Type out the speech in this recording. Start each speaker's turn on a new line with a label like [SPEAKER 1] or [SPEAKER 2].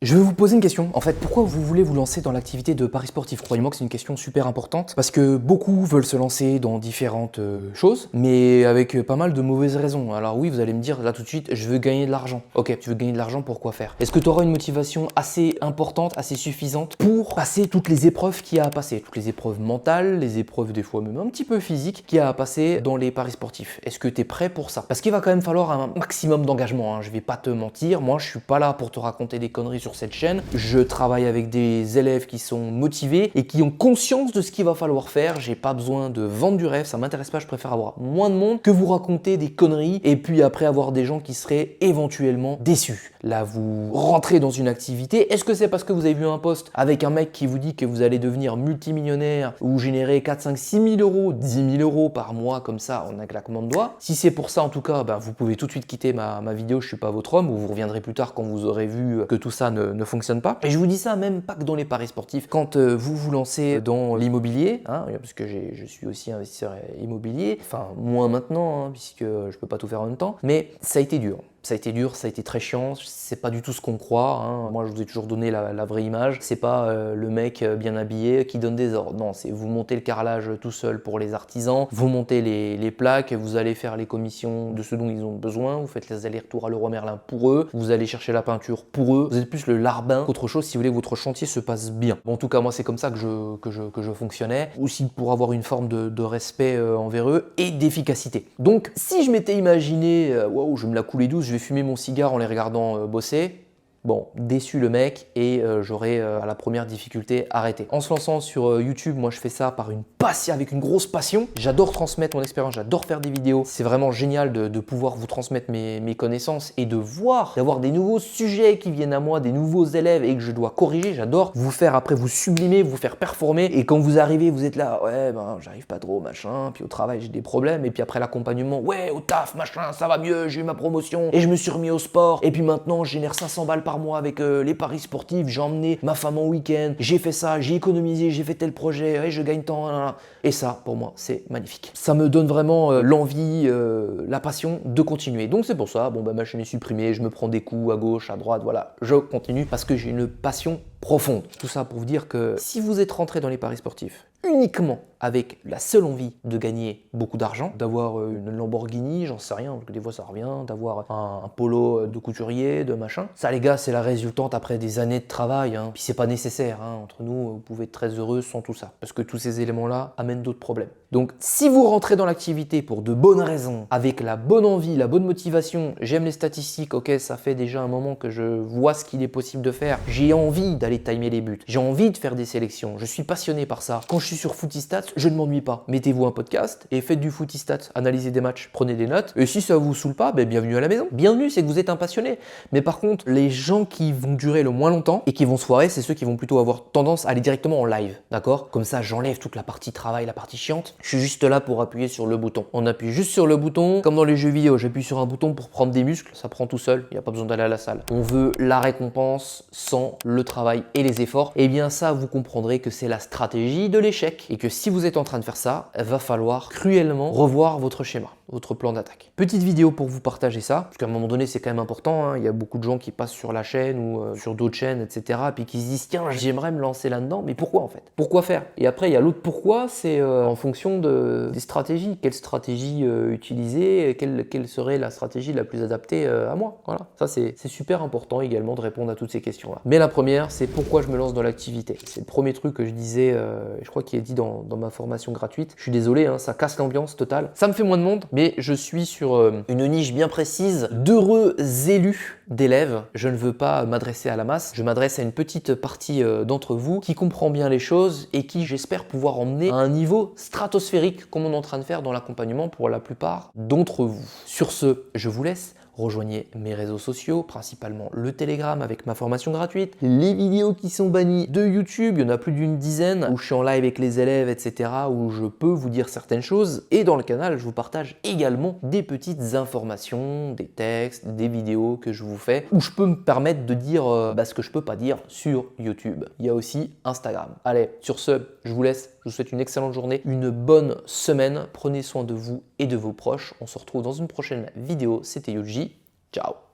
[SPEAKER 1] Je vais vous poser une question. En fait, pourquoi vous voulez vous lancer dans l'activité de paris sportif? Croyez-moi que c'est une question super importante parce que beaucoup veulent se lancer dans différentes choses, mais avec pas mal de mauvaises raisons. Alors oui, vous allez me dire là tout de suite, je veux gagner de l'argent. Ok, tu veux gagner de l'argent, pourquoi faire? Est-ce que tu auras une motivation assez importante, assez suffisante pour passer toutes les épreuves qu'il y a à passer? Toutes les épreuves mentales, les épreuves des fois même un petit peu physiques qu'il y a à passer dans les paris sportifs. Est-ce que tu es prêt pour ça? Parce qu'il va quand même falloir un maximum d'engagement, hein. Je vais pas te mentir, moi je suis pas là pour te raconter des conneries sur cette chaîne. Je travaille avec des élèves qui sont motivés et qui ont conscience de ce qu'il va falloir faire. J'ai pas besoin de vendre du rêve, ça m'intéresse pas, je préfère avoir moins de monde que vous raconter des conneries et puis après avoir des gens qui seraient éventuellement déçus. Là, vous rentrez dans une activité. Est-ce que c'est parce que vous avez vu un post avec un mec qui vous dit que vous allez devenir multimillionnaire ou générer 4, 5, 6 000 euros, 10 000 euros par mois comme ça en un claquement de doigts? Si c'est pour ça en tout cas, vous pouvez tout de suite quitter ma vidéo, je suis pas votre homme, ou vous reviendrez plus tard quand vous aurez vu que tout ça ne fonctionne pas. Et je vous dis ça même pas que dans les paris sportifs. Quand vous vous lancez dans l'immobilier, parce que je suis aussi investisseur immobilier, enfin moins maintenant, puisque je peux pas tout faire en même temps, mais ça a été dur. Ça a été dur, ça a été très chiant, c'est pas du tout ce qu'on croit. Moi, je vous ai toujours donné la vraie image. C'est pas le mec bien habillé qui donne des ordres. Non, c'est vous montez le carrelage tout seul pour les artisans, vous montez les plaques, vous allez faire les commissions de ce dont ils ont besoin, vous faites les allers-retours à Leroy Merlin pour eux, vous allez chercher la peinture pour eux. Vous êtes plus le larbin qu'autre chose si vous voulez que votre chantier se passe bien. Bon, en tout cas, moi, c'est comme ça que je fonctionnais. Aussi pour avoir une forme de respect envers eux et d'efficacité. Donc, si je m'étais imaginé, waouh, je vais me la couler douce, je vais fumer mon cigare en les regardant bosser. Bon, déçu le mec et j'aurais à la première difficulté arrêté. En se lançant sur YouTube, moi je fais ça par une passion, avec une grosse passion. J'adore transmettre mon expérience, j'adore faire des vidéos. C'est vraiment génial de pouvoir vous transmettre mes connaissances et de voir, d'avoir des nouveaux sujets qui viennent à moi, des nouveaux élèves et que je dois corriger. J'adore vous faire après vous sublimer, vous faire performer. Et quand vous arrivez, vous êtes là, ouais, j'arrive pas trop, machin. Puis au travail, j'ai des problèmes. Et puis après l'accompagnement, ouais, au taf, machin, ça va mieux, j'ai eu ma promotion et je me suis remis au sport. Et puis maintenant, je génère 500 balles par mois avec les paris sportifs, j'ai emmené ma femme en week-end, j'ai fait ça, j'ai économisé, j'ai fait tel projet, ouais, je gagne tant, et ça pour moi c'est magnifique. Ça me donne vraiment l'envie, la passion de continuer. Donc c'est pour ça, ma chaîne est supprimée, je me prends des coups à gauche, à droite, voilà, je continue parce que j'ai une passion profonde. Tout ça pour vous dire que si vous êtes rentré dans les paris sportifs uniquement avec la seule envie de gagner beaucoup d'argent, d'avoir une Lamborghini, j'en sais rien, parce que des fois ça revient, d'avoir un polo de couturier, de machin. Ça les gars, c'est la résultante après des années de travail, Puis c'est pas nécessaire, entre nous, vous pouvez être très heureux sans tout ça, parce que tous ces éléments-là amènent d'autres problèmes. Donc si vous rentrez dans l'activité pour de bonnes raisons, avec la bonne envie, la bonne motivation, j'aime les statistiques, ok, ça fait déjà un moment que je vois ce qu'il est possible de faire, j'ai envie d'aller timer les buts, j'ai envie de faire des sélections, je suis passionné par ça. Quand je suis sur Footistats, je ne m'ennuie pas. Mettez-vous un podcast et faites du Footistats, analysez des matchs, prenez des notes. Et si ça vous saoule pas, bienvenue à la maison. Bienvenue, c'est que vous êtes un passionné. Mais par contre, les gens qui vont durer le moins longtemps et qui vont se foirer, c'est ceux qui vont plutôt avoir tendance à aller directement en live, d'accord? Comme ça, j'enlève toute la partie travail, la partie chiante. Je suis juste là pour appuyer sur le bouton. On appuie juste sur le bouton, comme dans les jeux vidéo, j'appuie sur un bouton pour prendre des muscles, ça prend tout seul, il n'y a pas besoin d'aller à la salle. On veut la récompense sans le travail et les efforts. Et bien ça, vous comprendrez que c'est la stratégie de l'échec et que si vous êtes en train de faire ça, il va falloir cruellement revoir votre schéma, votre plan d'attaque. Petite vidéo pour vous partager ça, parce qu'à un moment donné, c'est quand même important. Il y a beaucoup de gens qui passent sur la chaîne ou sur d'autres chaînes, etc. Puis qui se disent, tiens, j'aimerais me lancer là-dedans, mais pourquoi en fait? Pourquoi faire? Et après, il y a l'autre pourquoi, c'est en fonction des stratégies. Quelle stratégie utiliser? Quelle serait la stratégie la plus adaptée à moi? Voilà, ça c'est super important également de répondre à toutes ces questions-là. Mais la première, c'est pourquoi je me lance dans l'activité. C'est le premier truc que je disais, je crois qu'il est dit dans ma formation gratuite. Je suis désolé, ça casse l'ambiance totale. Ça me fait moins de monde, mais je suis sur une niche bien précise d'heureux élus d'élèves. Je ne veux pas m'adresser à la masse, je m'adresse à une petite partie d'entre vous qui comprend bien les choses et qui, j'espère, pouvoir emmener à un niveau stratosphérique comme on est en train de faire dans l'accompagnement pour la plupart d'entre vous. Sur ce, je vous laisse. Rejoignez mes réseaux sociaux, principalement le Telegram avec ma formation gratuite, les vidéos qui sont bannies de YouTube, il y en a plus d'une dizaine, où je suis en live avec les élèves, etc., où je peux vous dire certaines choses. Et dans le canal, je vous partage également des petites informations, des textes, des vidéos que je vous fais, où je peux me permettre de dire ce que je peux pas dire sur YouTube. Il y a aussi Instagram. Allez, sur ce, je vous laisse. Je vous souhaite une excellente journée, une bonne semaine. Prenez soin de vous et de vos proches. On se retrouve dans une prochaine vidéo. C'était Yuji. Ciao.